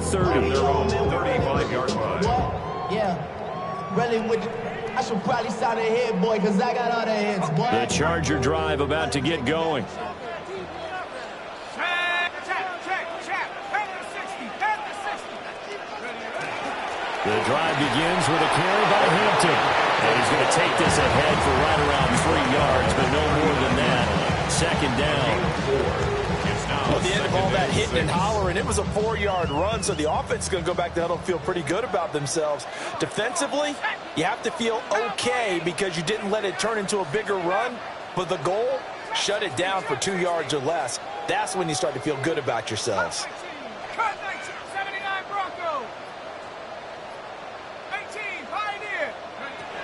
the 30. Their own 35-yard line. Yeah. Really, I should probably sign a hit, boy, because I got all the hits, boy. The Charger drive about to get going. The drive begins with a carry by Hampton. And he's going to take this ahead for right around 3 yards, but no more than that. Second down. Well, the end of all that hitting and hollering, it was a 4-yard run, so the offense is going to go back to huddle and feel pretty good about themselves. Defensively, you have to feel okay because you didn't let it turn into a bigger run, but the goal, shut it down for 2 yards or less. That's when you start to feel good about yourselves.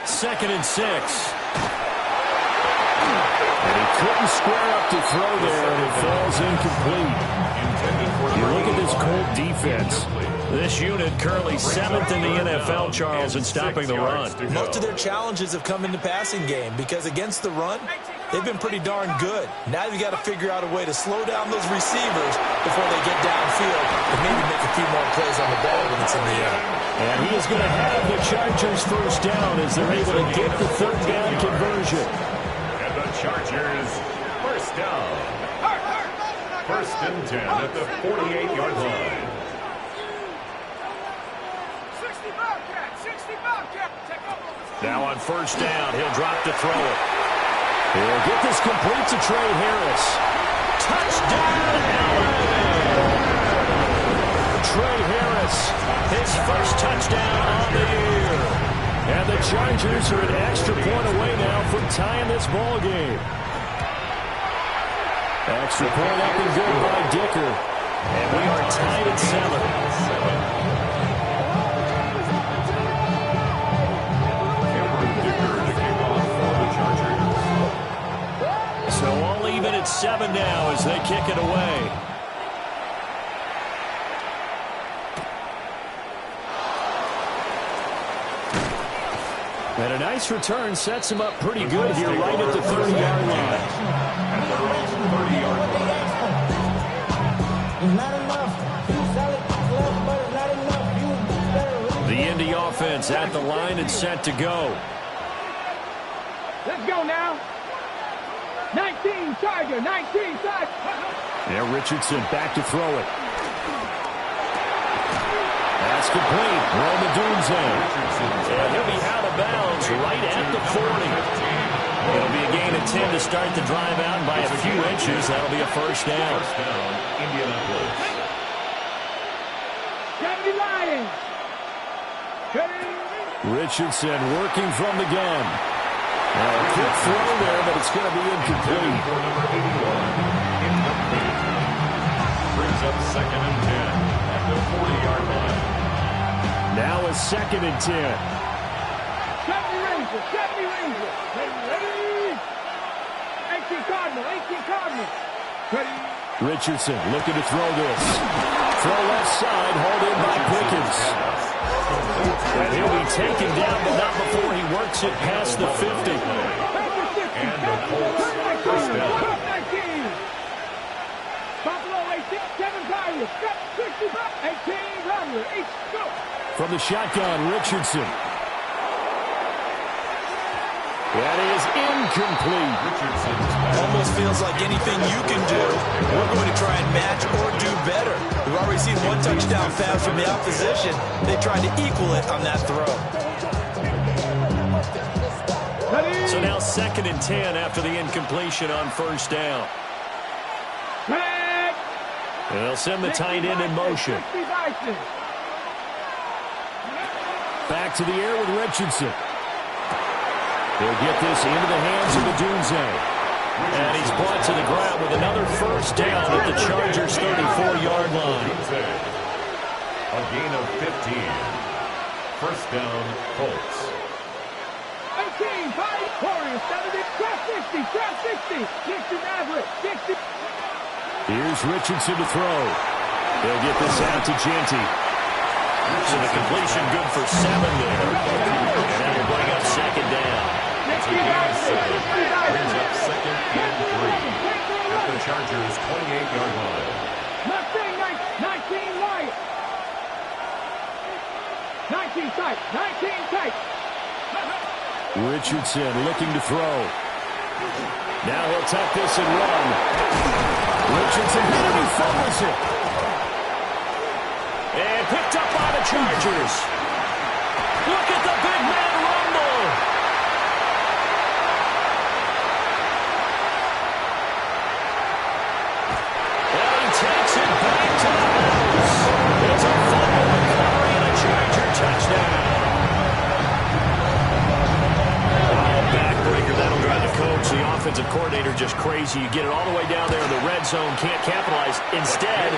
Second and 6. And he couldn't square up to throw there, and it falls incomplete. You look at this Colt defense. This unit currently 7th in the NFL, Charles, in stopping the run. Most of their challenges have come in the passing game because against the run, they've been pretty darn good. Now you've got to figure out a way to slow down those receivers before they get downfield and maybe make a few more plays on the ball when it's in the air. And he is going to have the Chargers first down as they're able to get the third down conversion. And the Chargers first down. First and 10 at the 48-yard line. 60 Bobcat, 60 Bobcat. Now on first down, he'll drop to throw it. He'll get this complete to Trey Harris. Touchdown, LA! Trey Harris, his first touchdown on the year. And the Chargers are an extra point away now from tying this ball game. Extra point up and good by Dicker. And we are tied at 7. So all even at 7 now as they kick it away. And a nice return sets him up pretty good here right at the 30-yard line. And their own 30-yard line. The Indy offense at the line and set to go. Let's go now. 19 Charger, 19 Charger. Now Richardson back to throw it. That's complete. Roma Dunze. And he'll be out of bounds right at the 40. It'll be a gain of 10 to start the drive out by a few inches. That'll be a first down. First down, Indianapolis. 70 Lions. Richardson working from the gun. A quick throw there, but it's going to be incomplete. For number 81, incomplete. Brings up second and 10 at the 40-yard line. Now a second and 10. 70 Rangers, 70 Rangers. Ready? 18 Cardinal, 18 Cardinal. Ready? Richardson looking to throw this. Throw left side, hauled in by Pickens. And he'll be taken down, but not before he works it past the 50. And the Colts first down. Buffalo 18, 7 Tigers, 65, 18 Tigers, 8, go. From the shotgun, Richardson. That is incomplete. Almost feels like anything you can do, we're going to try and match or do better. We've already seen one touchdown pass from the opposition. They tried to equal it on that throw. So now second and 10 after the incompletion on first down. And they'll send the tight end in motion. Back to the air with Richardson. He'll get this into the hands of the Dunze. And he's brought to the ground with another first down at the Chargers' 34-yard line. A gain of 15. First down, Colts. 18, 5, Warriors, 70, 60, 60 average, 60. Here's Richardson to throw. They'll get this out to Genty. So the completion good for 7 there. And that'll bring up second down. It's a gain of 7. Brings up second and 3 at the Chargers' 28-yard line. 19 Lions. 19 tight. 19 tight. Richardson looking to throw. Now he'll tuck this and run. Richardson hit it, he fumbles it. And picked up by the Chargers. Look at the big man rumble. And he takes it back to the house. It's a fumble recovery and a Charger touchdown. Backbreaker, that'll drive the coach, the offensive coordinator, just crazy. You get it all the way down there in the red zone, can't capitalize. Instead,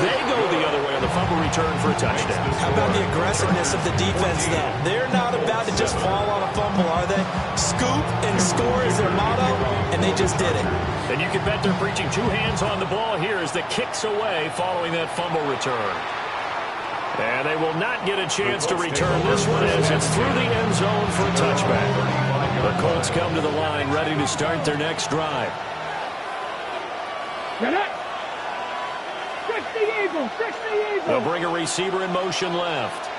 they go the other way on the fumble return for a touchdown. How about the aggressiveness of the defense, though? They're not about to just fall on a fumble, are they? Scoop and score is their motto, and they just did it. And you can bet they're preaching two hands on the ball here as the kicks away following that fumble return. And they will not get a chance to return this one as it's through the end zone for a touchback. The Colts come to the line ready to start their next drive. Get it. 60 Eagles. 60 Eagles. They'll bring a receiver in motion left.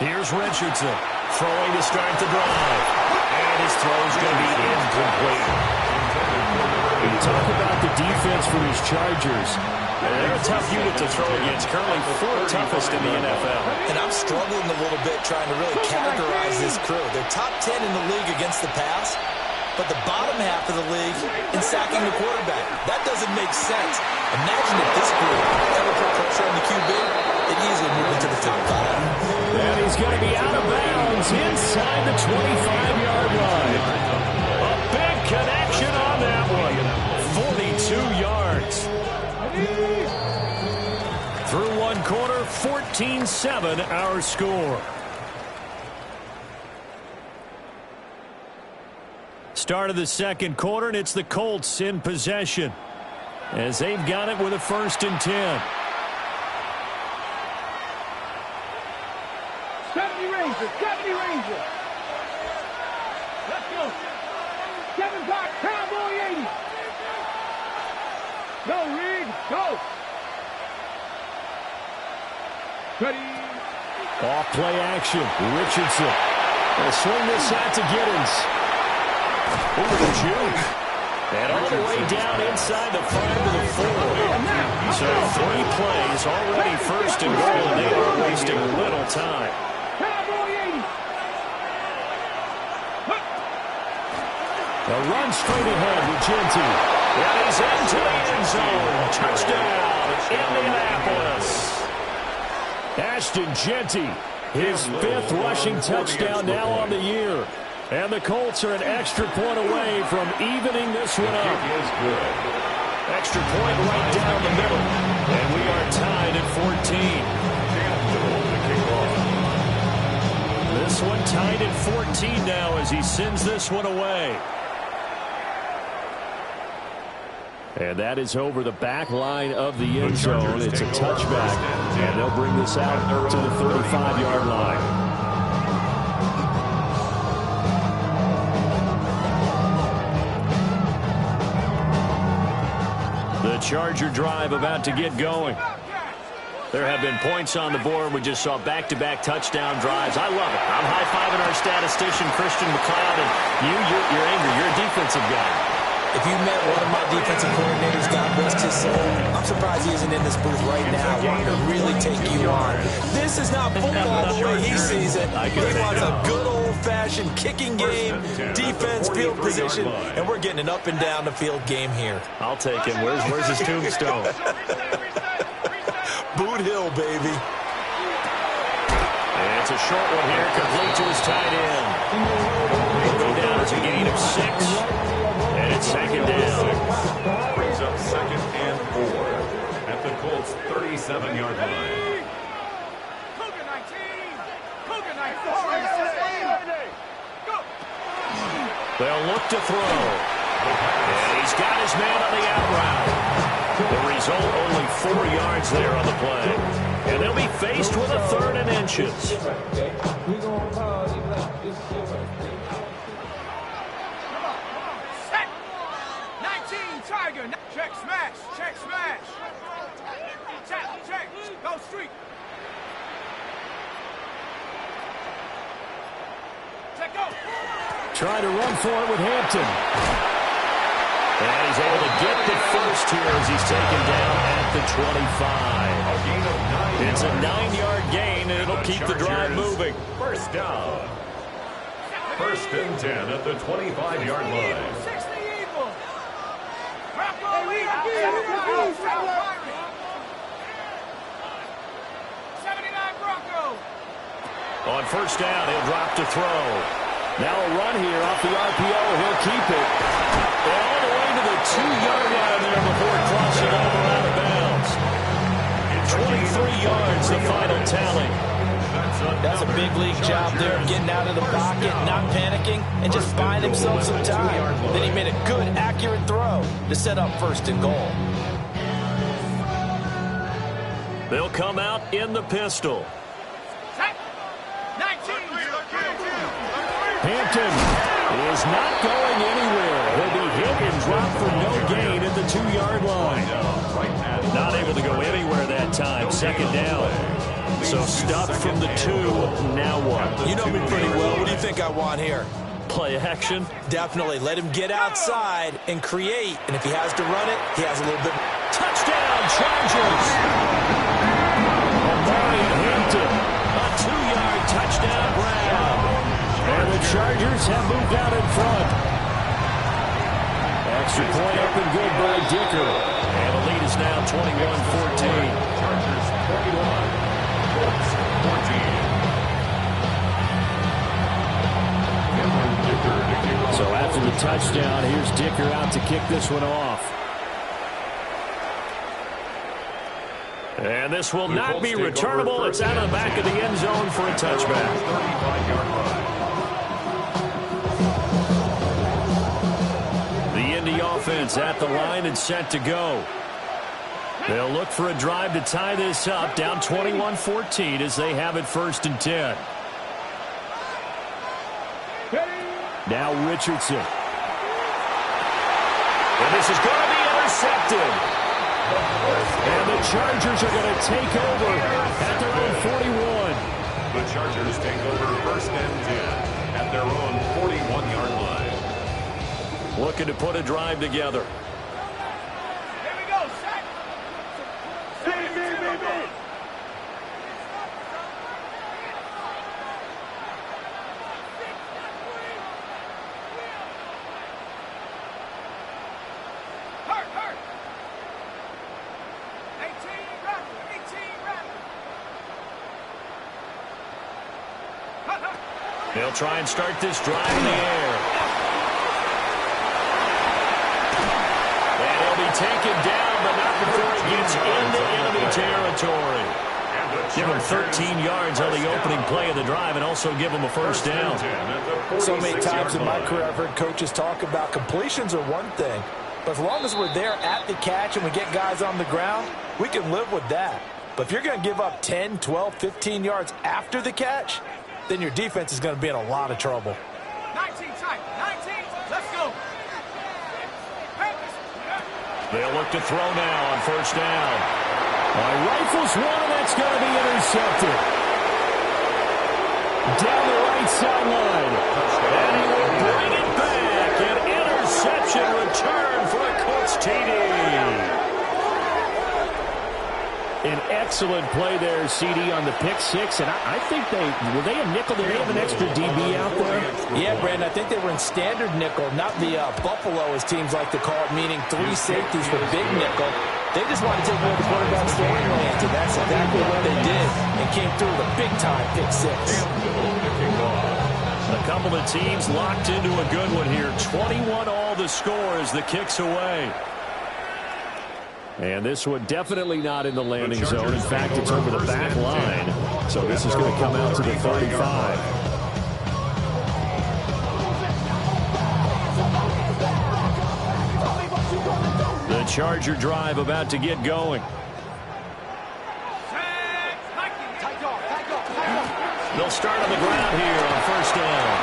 Here's Richardson throwing to start the drive. And his throw's going to be incomplete. You talk about the defense for these Chargers. They're a tough unit to throw against, currently fourth toughest in the NFL. And I'm struggling a little bit trying to really categorize this crew. They're top 10 in the league against the pass, but the bottom half of the league in sacking the quarterback. That doesn't make sense. Imagine if this group ever put pressure on the QB, it easily moved into the top 5. And he's going to be out of bounds inside the 25-yard line. A big connection on that one. 42 yards. Through one quarter, 14-7 our score. Start of the second quarter, and it's the Colts in possession as they've got it with a 1st and 10. 70 Rangers. 70 Rangers. Let's go. 7 block. Cowboy 80. Go, Reed. Go. Ready. Off play action. Richardson. They'll swing this out to Giddens. Over the juke. And all the way down inside the 5 to the 4. So 3 plays already 1st and goal, and they are wasting little time. They'll run straight ahead with Genty. And he's into the end zone. Touchdown, Indianapolis. Ashton Genty, his 5th rushing touchdown now on the year. And the Colts are an extra point away from evening this one up. Extra point right down the middle. And we are tied at 14. This one tied at 14 now as he sends this one away. And that is over the back line of the end zone. It's a touchback, and they'll bring this out to the 35-yard line. The Charger drive about to get going. There have been points on the board. We just saw back-to-back touchdown drives. I love it. I'm high-fiving our statistician, Christian McLeod, and you're angry. You're a defensive guy. If you met one of my defensive coordinators, God rest his soul, I'm surprised he isn't in this booth right now wanting to really take you on. This is not football the way he sees it. He wants a good old-fashioned kicking game, defense, field position, and we're getting an up and down the field game here. I'll take him. Where's his tombstone? Boot Hill, baby. And it's a short one here, complete to his tight end. He'll go down as a gain of 6. And it's 2nd down. Brings up 2nd and 4 at the Colts' 37-yard line. Cougar 19. Cougar 19. Go. They'll look to throw. And he's got his man on the out route. The result, only 4 yards there on the play. And they'll be faced with a 3rd and inches. Tiger, check smash, check smash. Check, go street. Trying to run for it with Hampton. And he's able to get the first here as he's taken down at the 25. It's a 9-yard gain, and it'll keep the drive moving. First down. First and 10 at the 25-yard line. On first down, he'll drop to throw. Now a run here off the RPO. He'll keep it. All the way to the 2-yard line there before crossing over out of bounds. 23 yards, the final tally. That's a big league job there, getting out of the pocket, not panicking, and just buying himself some time. Then he made a good, accurate throw to set up first and goal. They'll come out in the pistol. Hampton is not going anywhere. He'll be hit and dropped for no gain at the 2-yard line. Not able to go anywhere that time. Second down. So stuffed from the 2. Now what? You know me pretty well. What do you think I want here? Play action? Definitely. Let him get outside and create. And if he has to run it, he has a little bit. Touchdown, Chargers! Hampton, a 2-yard touchdown grab. And the Chargers have moved out in front. Extra point up and good by Dicker. And the lead is now 21-14. Chargers 21. Colts 14. So after the touchdown, here's Dicker out to kick this one off. And this will not be returnable. It's out of the back of the end zone for a touchback. 35-yard line. The offense at the line and set to go. They'll look for a drive to tie this up, down 21-14 as they have it first and 10. Now Richardson. And this is going to be intercepted. And the Chargers are going to take over at their own 41. The Chargers take over first and 10 at their own 41-yard line. Looking to put a drive together. Here we go, set. Hurt. 18 rapid. They'll try and start this drive in the air. Taken down, but not before it gets into enemy territory. Give him 13 yards on the opening play of the drive and also give him a first down. So many times in my career I've heard coaches talk about completions are one thing, but as long as we're there at the catch and we get guys on the ground, we can live with that. But if you're going to give up 10, 12, 15 yards after the catch, then your defense is going to be in a lot of trouble. 19 tight. 19. Let's go. They'll look to throw now on first down. Rifles one, and that's going to be intercepted. Down the right sideline. And he will bring it back. An interception return for a Colts TD. An excellent play there, CD, on the pick six. And I think were they a nickel? Did they have an extra DB out there? Yeah, Brandon, I think they were in standard nickel, not the Buffalo, as teams like to call it, meaning 3 safeties for big nickel. They just wanted to take away the quarterback's throwing lanes, and that's exactly what they did, and came through with a big-time pick six. A couple of teams locked into a good one here. 21 all the score as the kick's away. And this one definitely not in the landing zone. In fact, it's over the back line. So this is going to come out to the 35. The Charger drive about to get going. They'll start on the ground here on first down.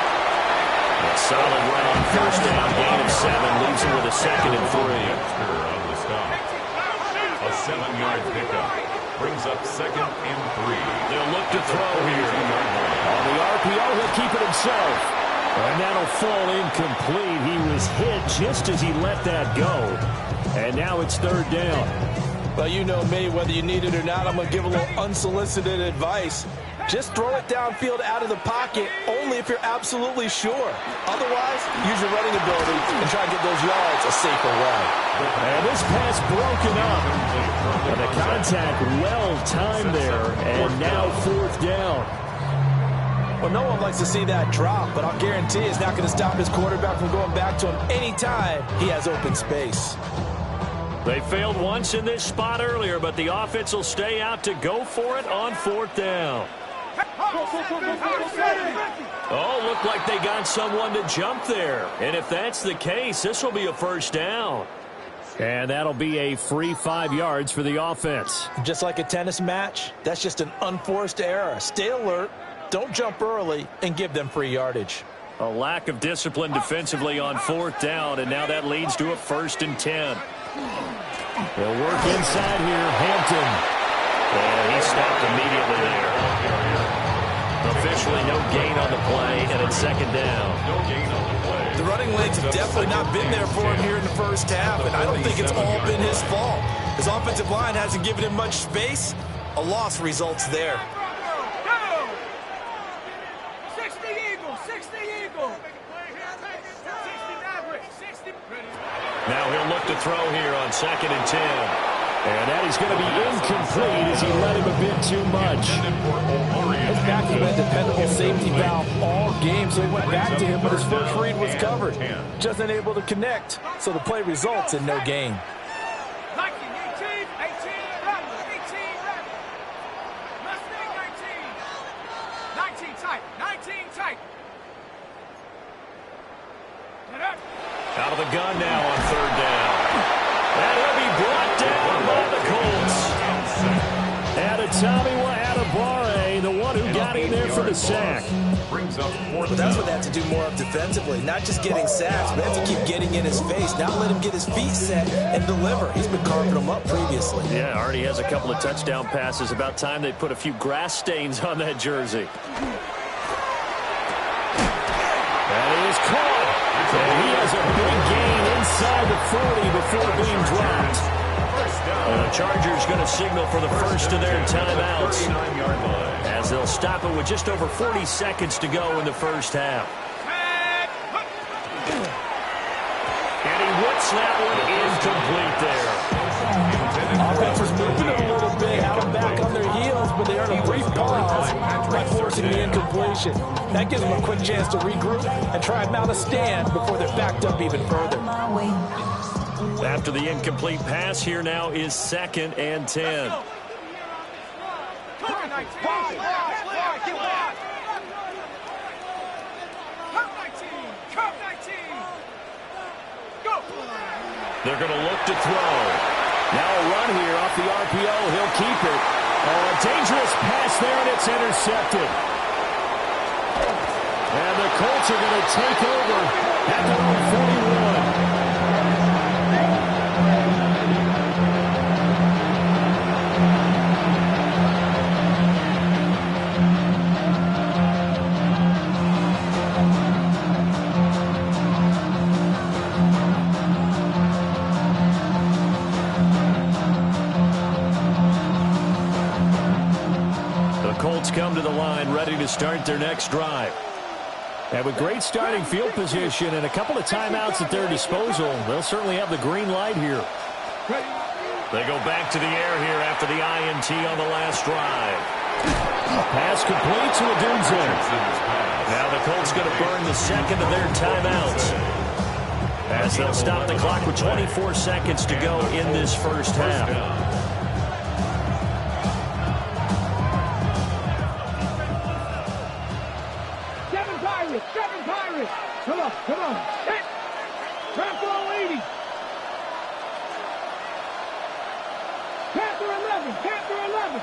A solid run on first down. Gain of 7 leaves him with a second and 3. A 7-yard pickup brings up second and 3. They'll look to throw here. On the RPO, he'll keep it himself. And that'll fall incomplete. He was hit just as he let that go. And now it's third down. Well, you know me, whether you need it or not, I'm going to give a little unsolicited advice. Just throw it downfield out of the pocket only if you're absolutely sure. Otherwise, use your running ability and try to get those yards a safer way. And this pass broken up. And the contact well-timed there. And now fourth down. Well, no one likes to see that drop, but I'll guarantee it's not going to stop his quarterback from going back to him anytime he has open space. They failed once in this spot earlier, but the offense will stay out to go for it on fourth down. Oh, looked like they got someone to jump there. And if that's the case, this will be a first down. And that'll be a free 5 yards for the offense. Just like a tennis match, that's just an unforced error. Stay alert, don't jump early, and give them free yardage. A lack of discipline defensively on fourth down, and now that leads to a 1st and 10. They'll work inside here, Hampton. And he stopped immediately there. Officially no gain on the play, and it's second down. No gain on the play. The running lanes have definitely not been there for him here in the first half, and I don't think it's all been his fault. His offensive line hasn't given him much space. A loss results there. 60 Eagle, 60 Eagle. 60 Maverick, 60. Now he'll look to throw here on 2nd and 10. And that is going to be incomplete as he let him a bit too much. His back has been a dependable safety valve all game, so he went back to him, but his first read was covered. Just unable to connect, so the play results in no gain. 19, 18, 18, run, 18, run. Mustang 19. 19 tight, 19 tight. Get up. Out of the gun now on third down. And he'll be brought down by the Colts. Adetomiwa Adebawore, the one who got in there for the sack. Brings up But that's what they have to do more of defensively. Not just getting sacks, but they have to keep getting in his face. Not let him get his feet set and deliver. He's been carving them up previously. Yeah, already has a couple of touchdown passes. About time they put a few grass stains on that jersey. That is caught. And he has a big gain inside the 40 before being dropped. The Chargers going to signal for the first of their timeouts, as they'll stop it with just over 40 seconds to go in the first half. And he whips that one incomplete there. Offense was moving it a little bit, had them back on their heels, but they earned a brief pause by forcing the incompletion. That gives them a quick chance to regroup and try and mount a stand before they're backed up even further. After the incomplete pass, here now is 2nd and 10. They're going to look to throw. Now a run here off the RPO. He'll keep it. Oh, a dangerous pass there, and it's intercepted. And the Colts are going to take over at their own 41. Come to the line, ready to start their next drive. And with great starting field position and a couple of timeouts at their disposal, they'll certainly have the green light here. They go back to the air here after the INT on the last drive. Pass complete to Odunze. Now the Colts going to burn the second of their timeouts, as they'll stop the clock with 24 seconds to go in this first half. Seven Pirates! Come on, come on. Hit! Panther 80! Panther 11! Panther 11!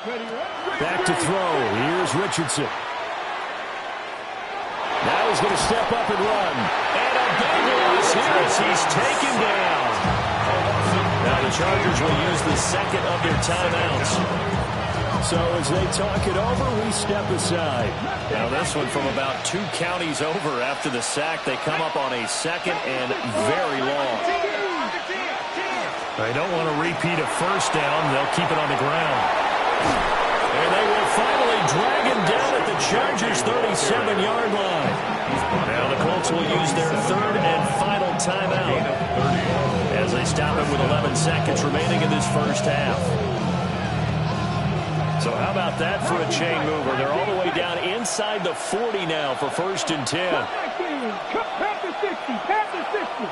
Ready, ready. Back to throw. Here's Richardson. Now he's going to step up and run. And a big loss here as he's taken down. Now the Chargers will use the second of their timeouts. So as they talk it over, we step aside. Now this one from about 2 counties over after the sack. They come up on a 2nd and very long. They don't want to repeat a first down. They'll keep it on the ground. And they will finally drag him down at the Chargers' 37-yard line. Now the Colts will use their 3rd and final timeout as they stop it with 11 seconds remaining in this first half. So how about that for a chain mover? They're all the way down inside the 40 now for 1st and 10. Past the 60. Past the 60.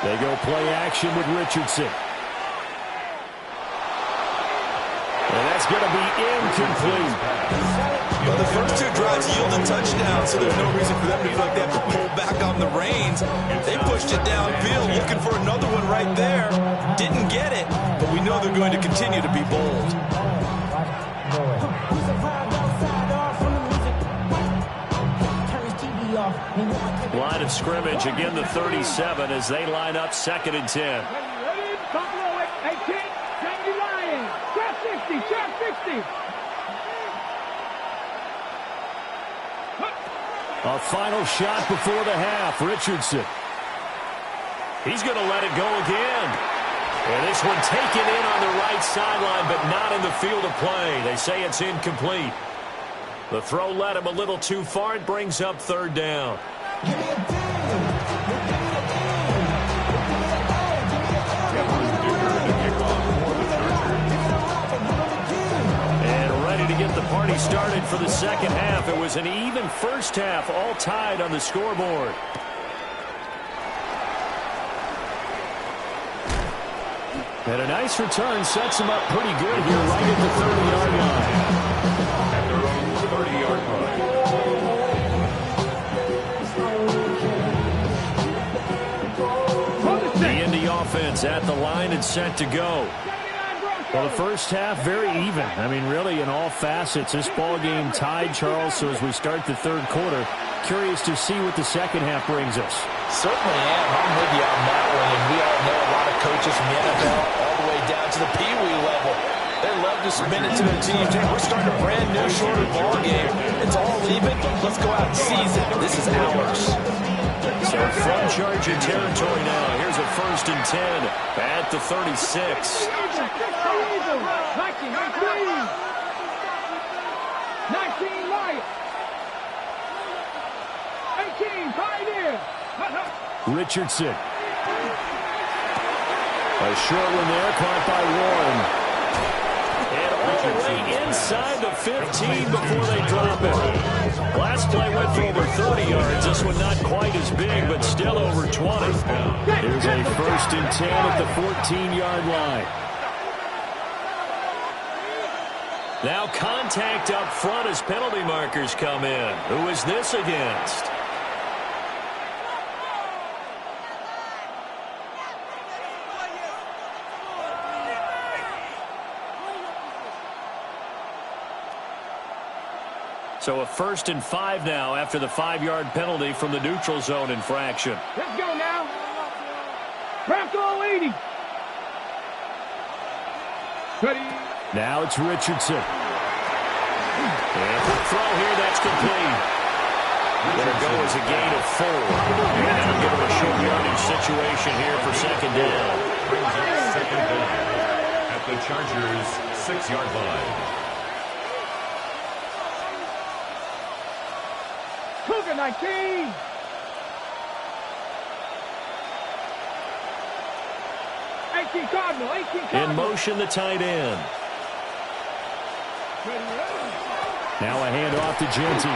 They go play action with Richardson. And that's going to be incomplete. Well, the first 2 drives yielded touchdowns, so there's no reason for them to feel like they have to pull back on the reins. They pushed it downfield, looking for another one right there. Didn't get it, but we know they're going to continue to be bold. Line of scrimmage, again the 37 as they line up 2nd and 10. A final shot before the half. Richardson. He's going to let it go again. And this one taken in on the right sideline, but not in the field of play. They say it's incomplete. The throw led him a little too far. It brings up 3rd down. And ready to get the party started for the 2nd half. It was an even first half, all tied on the scoreboard. And a nice return sets him up pretty good here right at the 30-yard line. At their own 30-yard line. The Indy offense at the line and set to go. Well, the first half, very even. I mean, really, in all facets, this ball game tied, Charles. So as we start the 3rd quarter, curious to see what the 2nd half brings us. Certainly am. I'm with you on that one. And we all know a lot of coaches from the NFL all the way down to the Pee Wee level. They love to submit it to their teams. Hey, we're starting a brand new, shorter ball game. It's all even. Let's go out and seize it. This is ours. So from Charger territory now. Here's a 1st and 10 at the 36. 19 Lions. 18 Pioneer. Richardson. A short one there, caught by Warren. And all the way inside the 15 before they drop it. Last play went for over 30 yards. This one not quite as big, but still over 20. Here's a 1st and 10 at the 14-yard line. Now contact up front as penalty markers come in. Who is this against? So a 1st and 5 now after the 5-yard penalty from the neutral zone infraction. Let's go now. Bronco 80. Ready. Now it's Richardson. And quick throw here, that's complete. There goes a gain of 4. And now give him a short yardage situation here for 2nd down. Brings up 2nd down at the Chargers' 6-yard line. Cougar 19. Cardinal. In motion, the tight end. Now a handoff to Genty.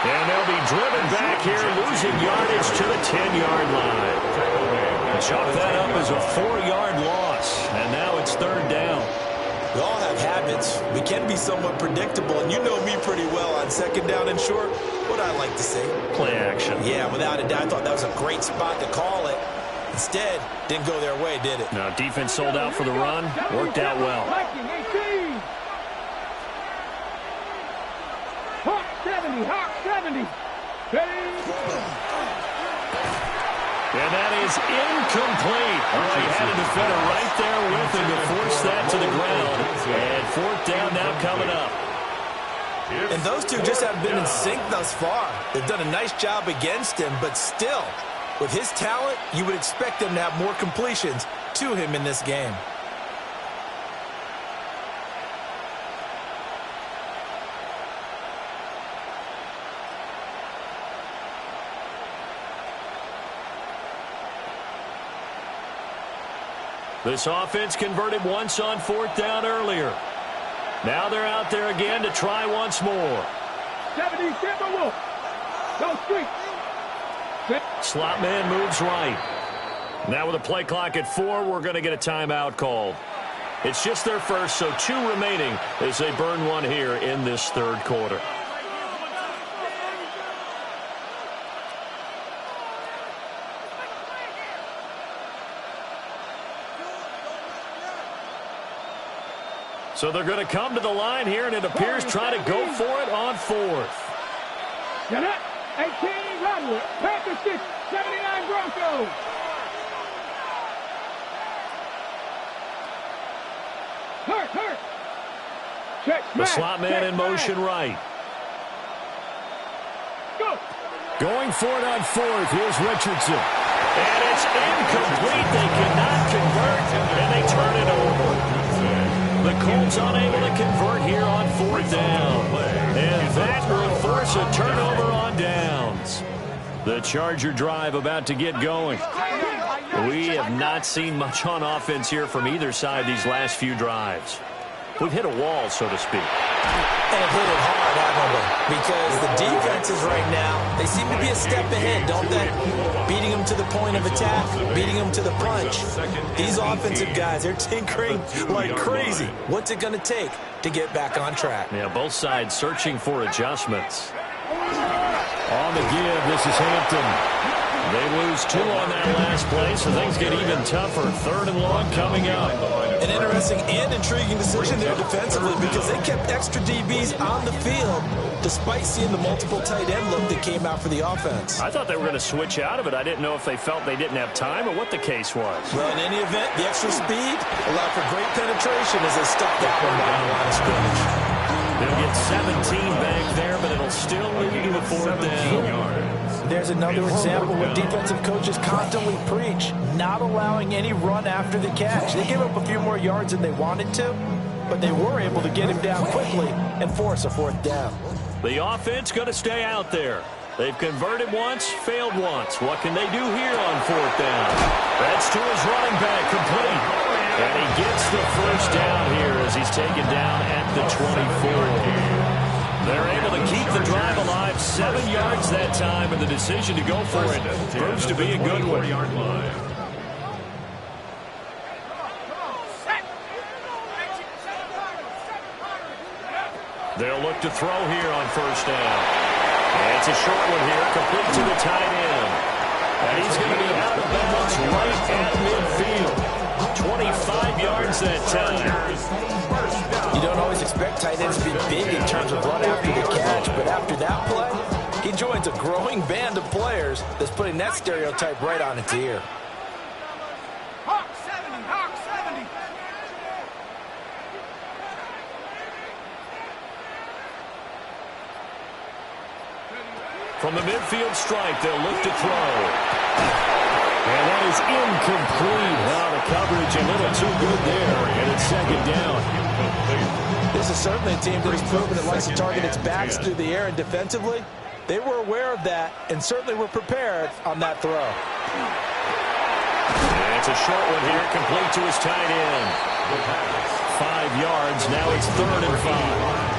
And they'll be driven back here, losing yardage to the 10-yard line. Chalk that up as a 4-yard loss. And now it's 3rd down. We all have habits. We can be somewhat predictable, and you know me pretty well on 2nd down and short. What I like to say? Play action. Yeah, without a doubt. I thought that was a great spot to call it. Instead, didn't go their way, did it? Now, defense sold out for the run. Worked out well. Hawk 70. And that is incomplete. Oh, he had a defender right there with him to force that to the ground. And fourth down now coming up. And those two just haven't been in sync thus far. They've done a nice job against him, but still, with his talent, you would expect them to have more completions to him in this game. This offense converted once on fourth down earlier. Now they're out there again to try once more. 70, Wolf. Go street. Slot man moves right. Now with a play clock at 4, we're going to get a timeout called. It's just their first, so 2 remaining as they burn one here in this third quarter. So they're going to come to the line here, and it appears try to go for it on fourth. Get up. 18, Rodwood. Panther 6, 79 Broncos. Hurt. Check, the slot man in motion right. Go. Going for it on fourth. Here's Richardson. And it's incomplete. They cannot convert, and they turn it over. The Colts unable to convert here on fourth down. And that will force a turnover on downs. The Charger drive about to get going. We have not seen much on offense here from either side these last few drives. We've hit a wall, so to speak. And hit it hard, haven't we? Because the defenses right now, they seem to be a step ahead, don't they? Beating them to the point of attack, beating them to the punch. These offensive guys, they're tinkering like crazy. What's it going to take to get back on track? Yeah, both sides searching for adjustments. On the give, this is Hampton. They lose 2 on that last play, so things get even tougher. Third and long coming up. An interesting and intriguing decision there defensively because they kept extra DBs on the field despite seeing the multiple tight end look that came out for the offense. I thought they were going to switch out of it. I didn't know if they felt they didn't have time or what the case was. Well, in any event, the extra speed allowed for great penetration as they stuck that one down the line of scrimmage. They'll get 17 back there, but it'll still lead to a fourth down. There's another example where defensive coaches constantly preach not allowing any run after the catch. They gave up a few more yards than they wanted to, but they were able to get him down quickly and force a fourth down. The offense going to stay out there. They've converted once, failed once. What can they do here on fourth down? That's to his running back, complete. And he gets the first down here as he's taken down at the 24. They're able to keep the drive alive, 7 yards that time, and the decision to go for it proves to be a good one. They'll look to throw here on first down. And it's a short one here, complete to the tight end. And he's going to be out of bounds right at midfield. 25 yards that time. You don't always expect tight ends to be big in terms of run after the catch, but after that play, he joins a growing band of players that's putting that stereotype right on its ear. Hawk 70. From the midfield stripe, they'll look to throw. And that is incomplete. Now the coverage a little too good there, and it's second down. This is certainly a team that has proven it likes to target its backs through the air, and defensively, they were aware of that and certainly were prepared on that throw. And it's a short one here, complete to his tight end. 5 yards, now it's 3rd and 5.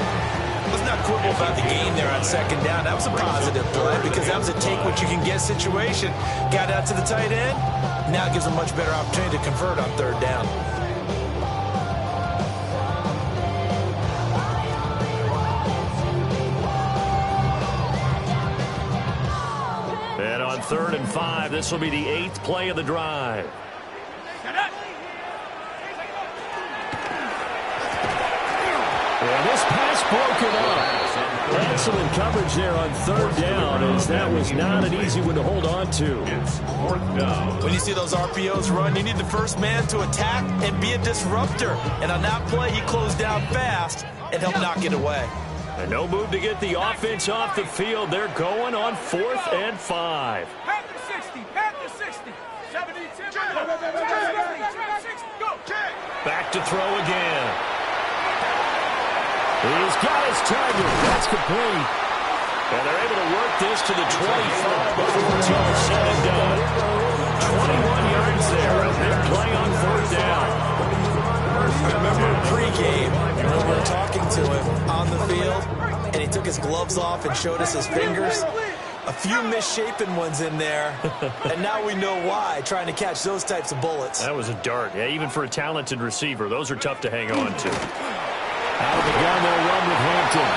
Let's not quibble about the game there on second down. That was a positive play because that was a take-what-you-can-get situation. Got out to the tight end. Now gives a much better opportunity to convert on 3rd down. And on 3rd and 5, this will be the 8th play of the drive. And this pass broken up. Excellent coverage there on third down, as that was not an easy one to hold on to. It's fourth down. When you see those RPOs run, you need the first man to attack and be a disruptor. And on that play, he closed down fast and helped knock it away. And no move to get the offense off the field. They're going on 4th and 5. Panther 60, Panther 60, 72, 60, go. Back to throw again. He's got his target. That's complete. And they're able to work this to the 25 before it's all said and done. 21 yards there, and they're playing on 4th down. I remember pregame when we were talking to him on the field, and he took his gloves off and showed us his fingers. A few misshapen ones in there, and now we know why, trying to catch those types of bullets. That was a dart. Yeah, even for a talented receiver, those are tough to hang on to. Out of the gun, they'll run with Hampton.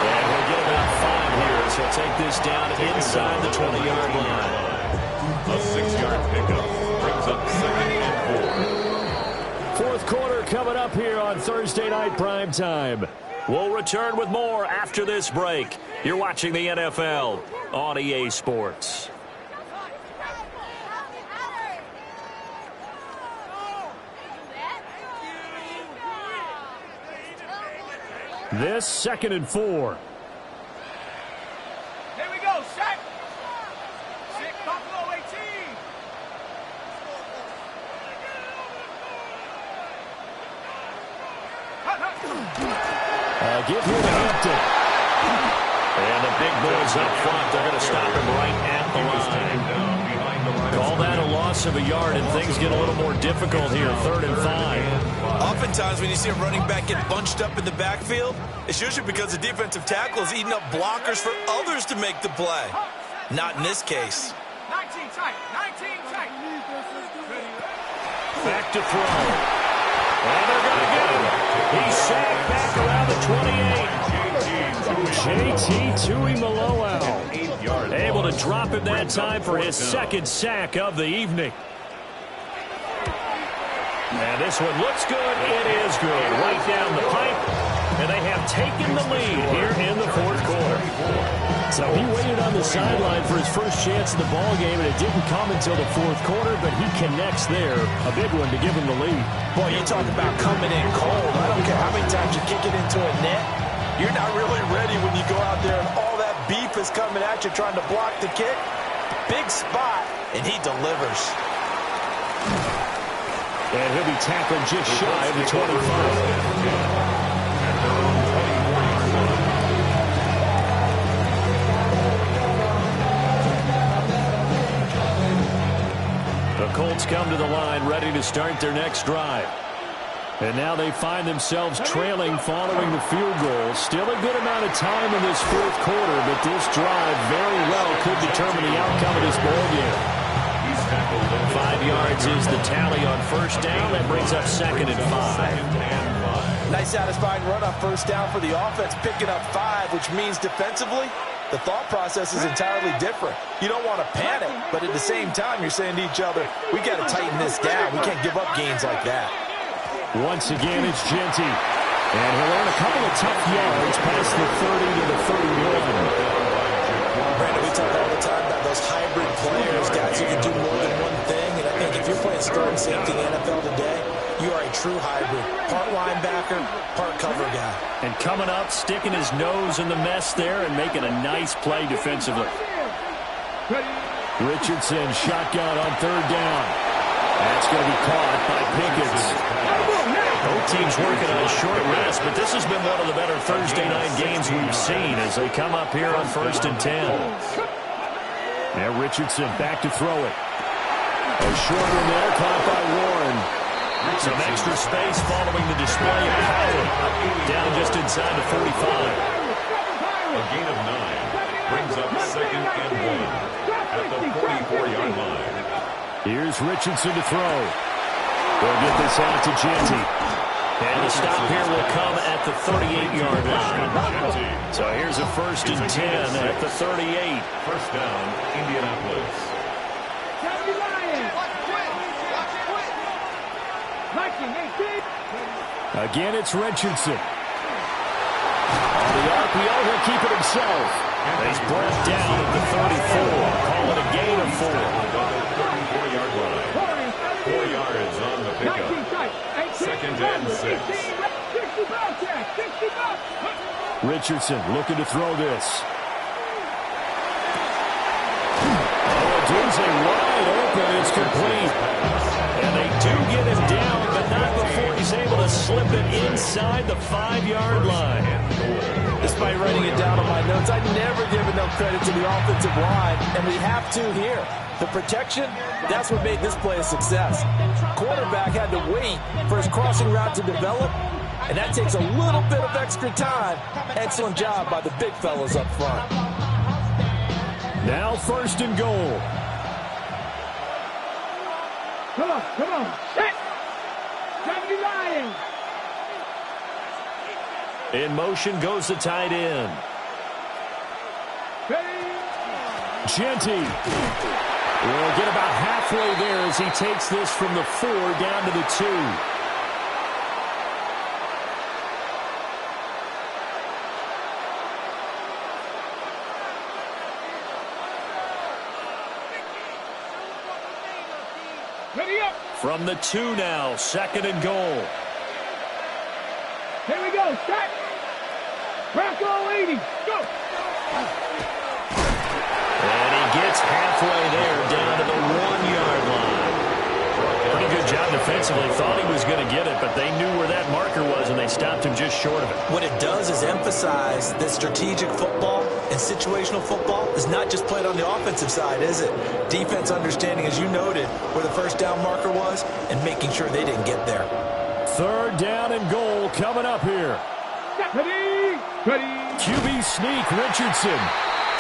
And we'll get about 5 here, so he'll take this down inside the 20-yard line. A 6-yard pickup brings up 2nd and 4. Fourth quarter coming up here on Thursday Night Primetime. We'll return with more after this break. You're watching the NFL on EA Sports. This 2nd and 4. Here we go, sack. 6, Buffalo 18. Give him to Hampton. And the big boys up front, they're going to stop him right at the line. Call that a loss of a yard, and things get a little more difficult here, 3rd and 5. Oftentimes when you see a running back get bunched up in the backfield, it's usually because the defensive tackle is eating up blockers for others to make the play. Not in this case. 19 tight, 19 tight. Back to throw. And they're going to get him. He's sacked back around the 28. JT Tuimoloau able to drop him that time for his 2nd sack of the evening. And this one looks good. It is good. Right down the pipe. And they have taken the lead here in the 4th quarter. So he waited on the sideline for his first chance in the ball game, and it didn't come until the 4th quarter, but he connects there. A big one to give him the lead. Boy, you talk about coming in cold. I don't care how many times you kick it into a net. You're not really ready when you go out there and all that beef is coming at you trying to block the kick. Big spot, and he delivers. And he'll be tackled just shy of the 25. The Colts come to the line ready to start their next drive. And now they find themselves trailing following the field goal. Still a good amount of time in this 4th quarter, but this drive very well could determine the outcome of this ball game. 5 yards is the tally on 1st down. That brings up 2nd and 5. Nice satisfying run on 1st down for the offense, picking up 5, which means defensively, the thought process is entirely different. You don't want to panic, but at the same time, you're saying to each other, we got to tighten this down. We can't give up gains like that. Once again, it's Genty. And he'll earn a couple of tough yards past the 30 to the 31. Brandon, we talk all the time about those hybrid players, guys who can do more than one thing. And I think if you're playing strong safety in the NFL today, you are a true hybrid. Part linebacker, part cover guy. And coming up, sticking his nose in the mess there and making a nice play defensively. Richardson, shotgun on 3rd down. That's going to be caught by Pickens. Both teams working on a short rest, but this has been one of the better Thursday night games we've seen as they come up here on 1st and 10. Now Richardson back to throw it. A short one there, caught by Warren. Some extra space following the display of power. Down just inside the 45. A gain of 9 brings up 2nd and 1 at the 44-yard line. Here's Richardson to throw. They'll get this out to Genty. And the stop here will come at the 38-yard line. So here's a 1st and 10 at the 38. 1st down, Indianapolis. Again, it's Richardson. On the RPO. He'll keep it himself. He's brought down at the 34. Call it a gain of 4. 34-yard line. 4 yards on the pickup. 2nd and 6. Richardson looking to throw this. Odunze wide open. It's complete. And they do get him down, but not before he's able to slip it inside the 5-yard line. Despite writing it down on my notes, I never give enough credit to the offensive line, and we have to here. The protection, that's what made this play a success. Quarterback had to wait for his crossing route to develop, and that takes a little bit of extra time. Excellent job by the big fellas up front. Now 1st and goal. Come on. Set. 79. In motion goes the tight end. Genty will get about halfway there as he takes this from the 4 down to the 2. Ready up. From the 2 now, 2nd and goal. Here we go. Set. Bronco 80. Go. And he gets halfway there down to the 1-yard line. Pretty good job defensively. Thought he was going to get it, but they knew where that marker was, and they stopped him just short of it. What it does is emphasize that strategic football and situational football is not just played on the offensive side, is it? Defense understanding, as you noted, where the 1st down marker was and making sure they didn't get there. 3rd down and goal coming up here. Ready. QB sneak, Richardson.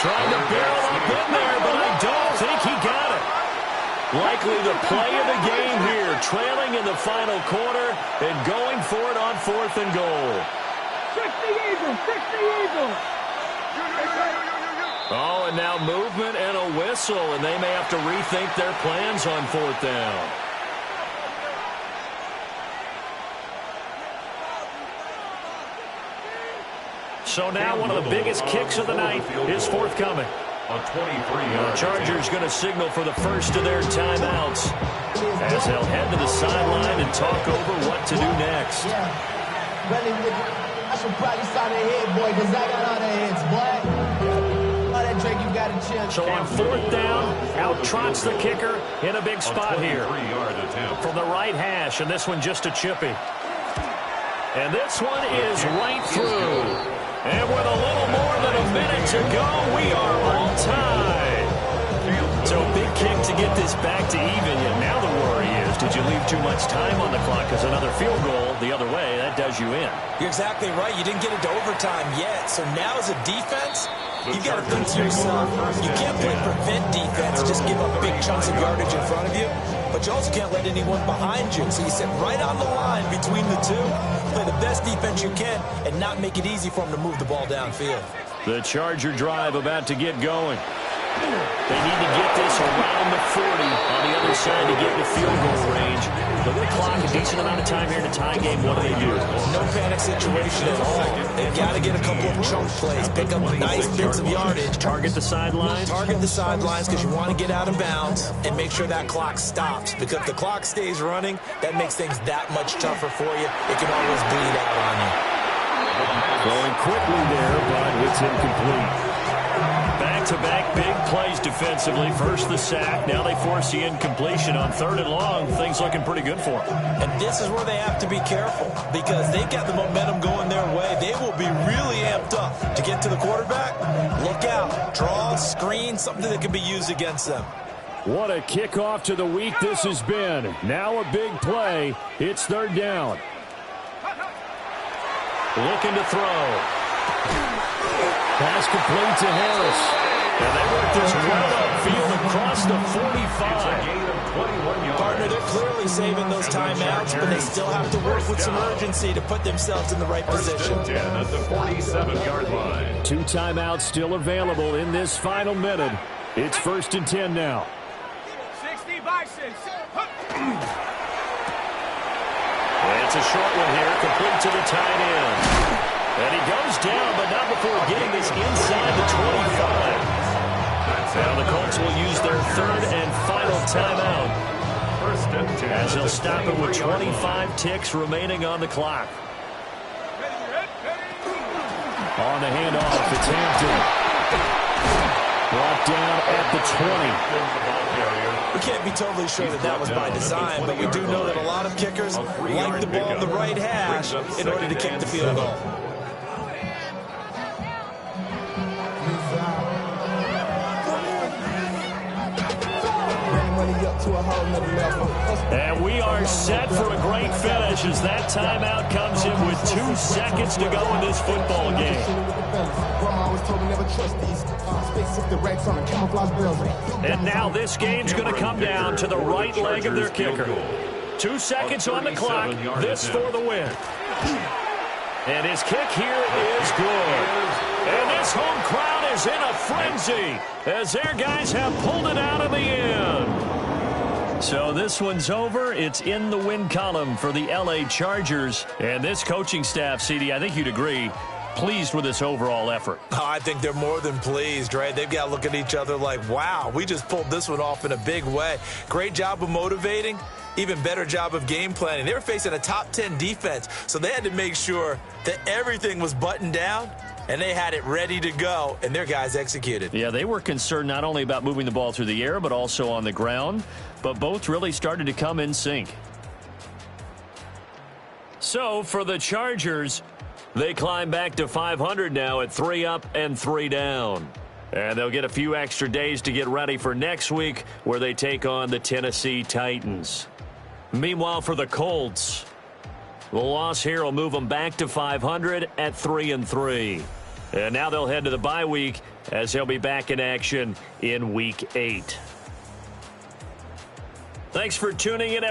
Trying to barrel up in there, but I don't think he got it. Likely the play of the game here, trailing in the final quarter and going for it on 4th and goal. 60 Eagles. Oh, and now movement and a whistle, and they may have to rethink their plans on 4th down. So now one of the biggest kicks of the night is forthcoming. A 23-yard. The Chargers going to signal for the first of their timeouts as they'll head to the sideline and talk over what to do next. Yeah. Really, I should probably sign a head, boy, because I got all the heads, boy. All that Drake, you got to chill. So on 4th down, out trots the kicker in a big spot here. From the right hash, and this one just a chippy. And this one is right through. And with a little more than a minute to go, we are all tied. So big kick to get this back to even. And now the worry is, did you leave too much time on the clock? Because another field goal the other way, that does you in. You're exactly right. You didn't get into overtime yet. So now as a defense, you got to think to yourself, you can't play prevent defense, just give up big chunks of yardage in front of you. But you also can't let anyone behind you. So you sit right on the line between the two, play the best defense you can, and not make it easy for them to move the ball downfield. The Charger drive about to get going. They need to get this around the 40 on the other side to get into field goal range. Look at the clock, a decent amount of time here to tie game. What do they do? No panic situation at all. They've got to get a couple of chunk plays, pick up nice bits of yardage. Target the sidelines? Target the sidelines because you want to get out of bounds and make sure that clock stops. Because if the clock stays running, that makes things that much tougher for you. It can always bleed out on you. Going quickly there, but it's incomplete. Back-to-back big plays defensively. First the sack. Now they force the incompletion on 3rd and long. Things looking pretty good for them. And this is where they have to be careful because they've got the momentum going their way. They will be really amped up to get to the quarterback. Look out. Draw, screen, something that can be used against them. What a kickoff to the week this has been. Now a big play. It's 3rd down. Looking to throw. Pass complete to Harris. And they work this well upfield across the 45. Partner, they're clearly saving those timeouts, but they still have to work with some urgency to put themselves in the right position. 10 at the 47-yard line. 2 timeouts still available in this final minute. It's 1st and 10 now. 60 Bison. It's a short one here, complete to the tight end. And he goes down, but not before getting this inside the 25. Now the Colts will use their third and final timeout, as they'll stop it with 25 ticks remaining on the clock. On the handoff, it's Hampton. Brought down at the 20. We can't be totally sure that was by design, but we do know that a lot of kickers like the ball in the right hash in order to kick the field goal. And we are set for a great finish as that timeout comes in with 2 seconds to go in this football game. And now this game's going to come down to the right leg of their kicker. 2 seconds on the clock. This for the win. And his kick here is good. And this home crowd is in a frenzy as their guys have pulled it out in the end. So this one's over. It's in the win column for the LA Chargers. And this coaching staff, CD, I think you'd agree, pleased with this overall effort. Oh, I think they're more than pleased, right? They've got to look at each other like, wow, we just pulled this one off in a big way. Great job of motivating. Even better job of game planning. They were facing a top 10 defense, so they had to make sure that everything was buttoned down, and they had it ready to go, and their guys executed. Yeah, they were concerned not only about moving the ball through the air, but also on the ground, but both really started to come in sync. So for the Chargers, they climb back to 500 now at 3 up and 3 down. And they'll get a few extra days to get ready for next week, where they take on the Tennessee Titans. Meanwhile, for the Colts, the loss here will move them back to 500 at 3 and 3. And now they'll head to the bye week as they'll be back in action in Week 8. Thanks for tuning in, everyone.